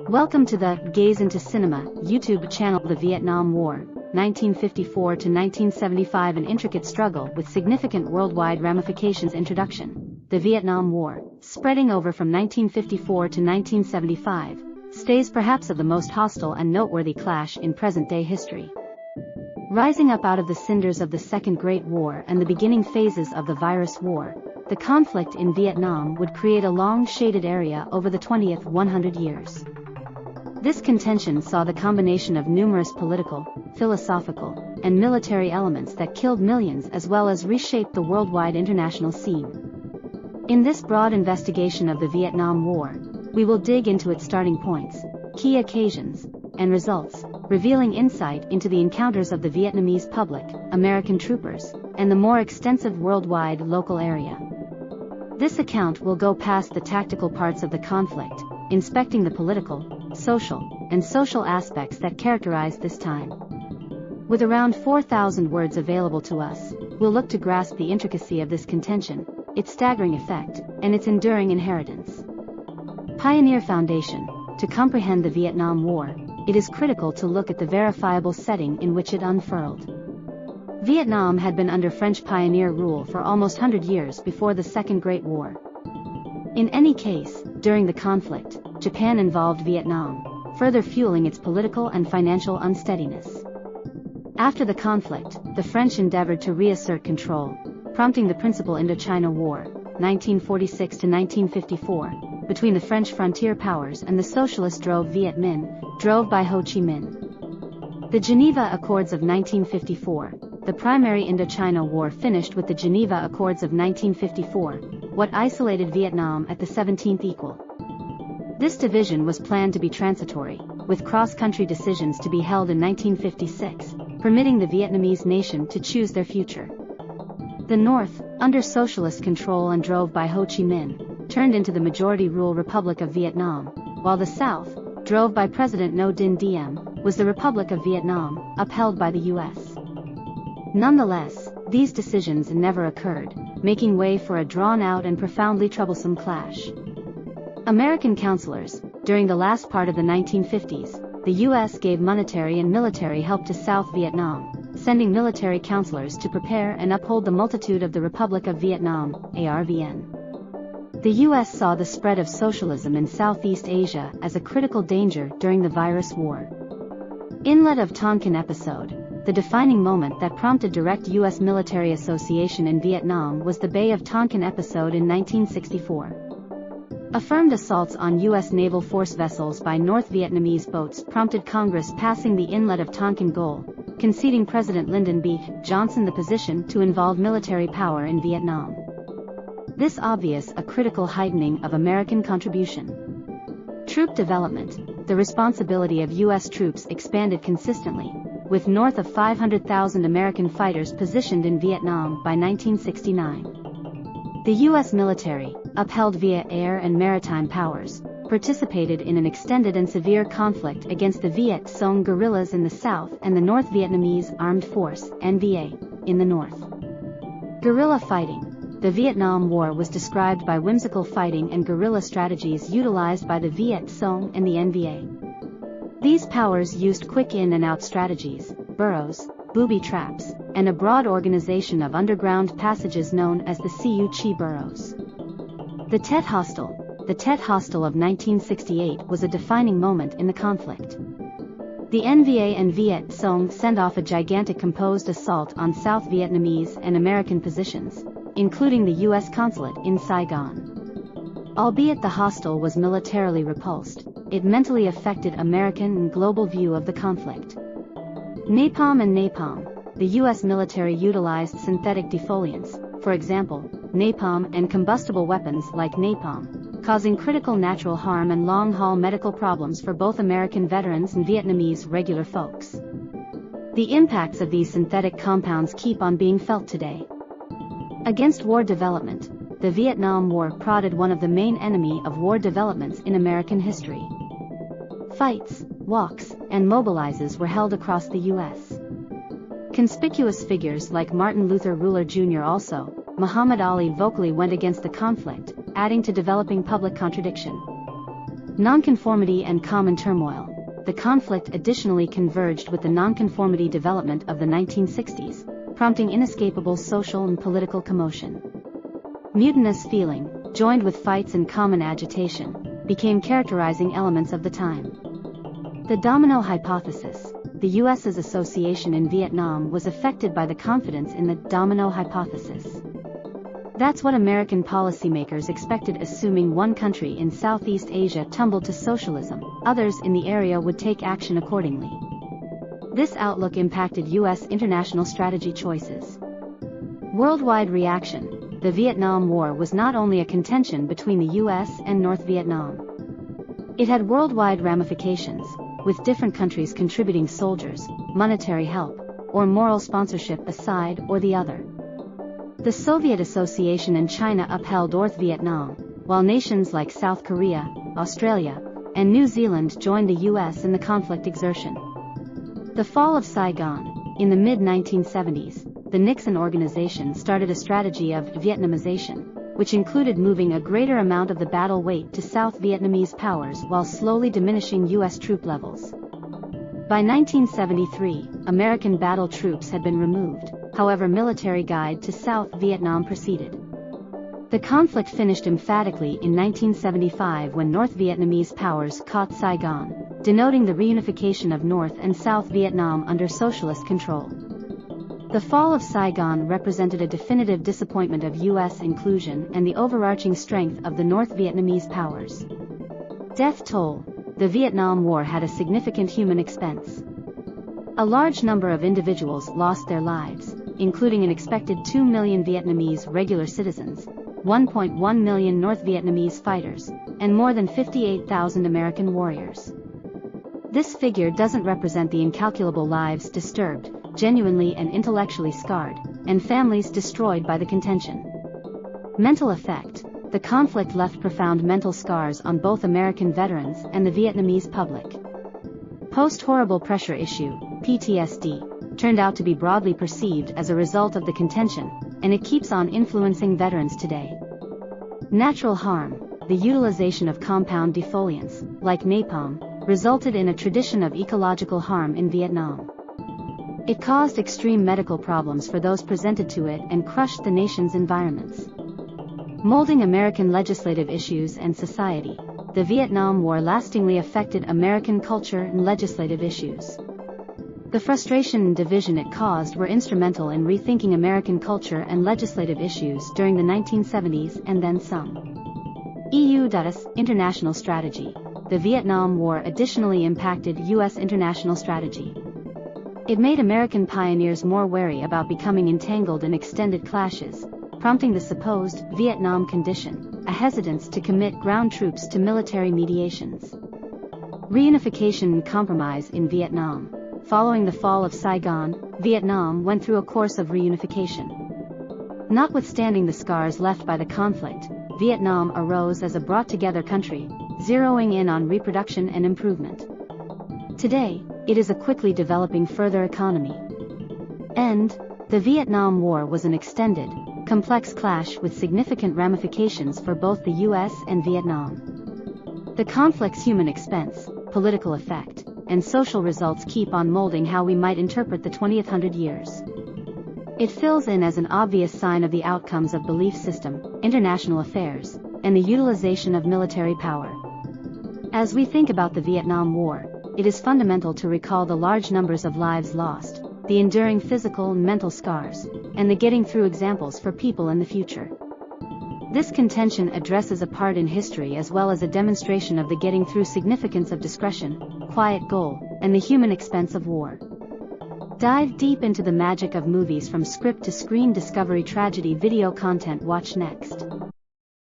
Welcome to the Gaze into Cinema YouTube channel. The Vietnam War, 1954 to 1975, an intricate struggle with significant worldwide ramifications. Introduction. The Vietnam War, spreading over from 1954 to 1975, stays perhaps of the most hostile and noteworthy clash in present-day history. Rising up out of the cinders of the Second Great War and the beginning phases of the Virus War, the conflict in Vietnam would create a long shaded area over the 20th 100 years. This contention saw the combination of numerous political, philosophical, and military elements that killed millions as well as reshaped the worldwide international scene. In this broad investigation of the Vietnam War, we will dig into its starting points, key occasions, and results, revealing insight into the encounters of the Vietnamese public, American troopers, and the more extensive worldwide local area. This account will go past the tactical parts of the conflict, inspecting the political, social aspects that characterize this time. With around 4,000 words available to us, we'll look to grasp the intricacy of this contention, its staggering effect, and its enduring inheritance. Pioneer Foundation. To comprehend the Vietnam War, it is critical to look at the verifiable setting in which it unfurled. Vietnam had been under French pioneer rule for almost 100 years before the Second Great War. In any case, during the conflict, Japan involved Vietnam, further fueling its political and financial unsteadiness. After the conflict, the French endeavored to reassert control, prompting the principal Indochina War, 1946 to 1954, between the French frontier powers and the socialist Viet Minh, drove by Ho Chi Minh. The Geneva Accords of 1954, the primary Indochina War, finished with the Geneva Accords of 1954, what isolated Vietnam at the 17th equal. This division was planned to be transitory, with cross-country decisions to be held in 1956, permitting the Vietnamese nation to choose their future. The North, under socialist control and drove by Ho Chi Minh, turned into the majority-rule Republic of Vietnam, while the South, drove by President Ngo Dinh Diem, was the Republic of Vietnam, upheld by the U.S. Nonetheless, these decisions never occurred, making way for a drawn-out and profoundly troublesome clash. American counselors, during the last part of the 1950s, the U.S. gave monetary and military help to South Vietnam, sending military counselors to prepare and uphold the multitude of the Republic of Vietnam, ARVN. The U.S. saw the spread of socialism in Southeast Asia as a critical danger during the Virus War. Inlet of Tonkin episode. The defining moment that prompted direct U.S. military association in Vietnam was the Bay of Tonkin episode in 1964. Affirmed assaults on U.S. naval force vessels by North Vietnamese boats prompted Congress passing the Inlet of Tonkin Goal, conceding President Lyndon B. Johnson the position to involve military power in Vietnam. This obvious a critical heightening of American contribution. Troop development. The responsibility of U.S. troops expanded consistently, with north of 500,000 American fighters positioned in Vietnam by 1969. The U.S. military, upheld via air and maritime powers, participated in an extended and severe conflict against the Viet Cong guerrillas in the south and the North Vietnamese Armed Force, NVA, in the north. Guerrilla fighting. The Vietnam War was described by whimsical fighting and guerrilla strategies utilized by the Viet Cong and the NVA. These powers used quick in and out strategies, burrows, booby traps, and a broad organization of underground passages known as the Siu Chi burrows. The Tet Hostel. The Tet Hostel of 1968 was a defining moment in the conflict. The NVA and Viet Cong sent off a gigantic composed assault on South Vietnamese and American positions, including the U.S. consulate in Saigon. Albeit the hostel was militarily repulsed, it mentally affected American and global view of the conflict. Napalm and napalm. The U.S. military utilized synthetic defoliants, for example, napalm, and combustible weapons like napalm, causing critical natural harm and long-haul medical problems for both American veterans and Vietnamese regular folks. The impacts of these synthetic compounds keep on being felt today. Against war development. The Vietnam War prodded one of the main enemy of war developments in American history. Fights, walks, and mobilizes were held across the U.S. Conspicuous figures like Martin Luther Ruler Jr. also, Muhammad Ali vocally went against the conflict, adding to developing public contradiction. Nonconformity and common turmoil. The conflict additionally converged with the nonconformity development of the 1960s, prompting inescapable social and political commotion. Mutinous feeling, joined with fights and common agitation, became characterizing elements of the time. The domino hypothesis. The U.S.'s association in Vietnam was affected by the confidence in the domino hypothesis. That's what American policymakers expected, assuming one country in Southeast Asia tumbled to socialism, others in the area would take action accordingly. This outlook impacted U.S. international strategy choices. Worldwide reaction. The Vietnam War was not only a contention between the U.S. and North Vietnam. It had worldwide ramifications, with different countries contributing soldiers, monetary help, or moral sponsorship a side or the other. The Soviet Association and China upheld North Vietnam, while nations like South Korea, Australia, and New Zealand joined the U.S. in the conflict exertion. The fall of Saigon. In the mid-1970s, the Nixon organization started a strategy of Vietnamization, which included moving a greater amount of the battle weight to South Vietnamese powers while slowly diminishing U.S. troop levels. By 1973, American battle troops had been removed, however military guide to South Vietnam proceeded. The conflict finished emphatically in 1975 when North Vietnamese powers caught Saigon, denoting the reunification of North and South Vietnam under socialist control. The fall of Saigon represented a definitive disappointment of U.S. inclusion and the overarching strength of the North Vietnamese powers. Death toll. The Vietnam War had a significant human expense. A large number of individuals lost their lives, including an expected 2 million Vietnamese regular citizens, 1.1 million North Vietnamese fighters, and more than 58,000 American warriors. This figure doesn't represent the incalculable lives disturbed, genuinely and intellectually scarred, and families destroyed by the contention. Mental effect. The conflict left profound mental scars on both American veterans and the Vietnamese public. Post-horrible pressure issue, PTSD, turned out to be broadly perceived as a result of the contention, and it keeps on influencing veterans today. Natural harm. The utilization of compound defoliants, like napalm, resulted in a tradition of ecological harm in Vietnam. It caused extreme medical problems for those presented to it and crushed the nation's environments. Molding American legislative issues and society. The Vietnam War lastingly affected American culture and legislative issues. The frustration and division it caused were instrumental in rethinking American culture and legislative issues during the 1970s and then some. EU.S. International strategy. The Vietnam War additionally impacted U.S. international strategy. It made American pioneers more wary about becoming entangled in extended clashes, prompting the supposed Vietnam condition, a hesitance to commit ground troops to military mediations. Reunification and compromise in Vietnam. Following the fall of Saigon, Vietnam went through a course of reunification. Notwithstanding the scars left by the conflict, Vietnam arose as a brought-together country, zeroing in on reproduction and improvement. Today, it is a quickly developing further economy. End. The Vietnam War was an extended, complex clash with significant ramifications for both the U.S. and Vietnam. The conflict's human expense, political effect, and social results keep on molding how we might interpret the 20th years. It fills in as an obvious sign of the outcomes of belief system, international affairs, and the utilization of military power. As we think about the Vietnam War, it is fundamental to recall the large numbers of lives lost, the enduring physical and mental scars, and the getting through examples for people in the future. This contention addresses a part in history as well as a demonstration of the getting through significance of discretion, quiet goal, and the human expense of war. Dive deep into the magic of movies from script to screen. Discovery tragedy video content. Watch next.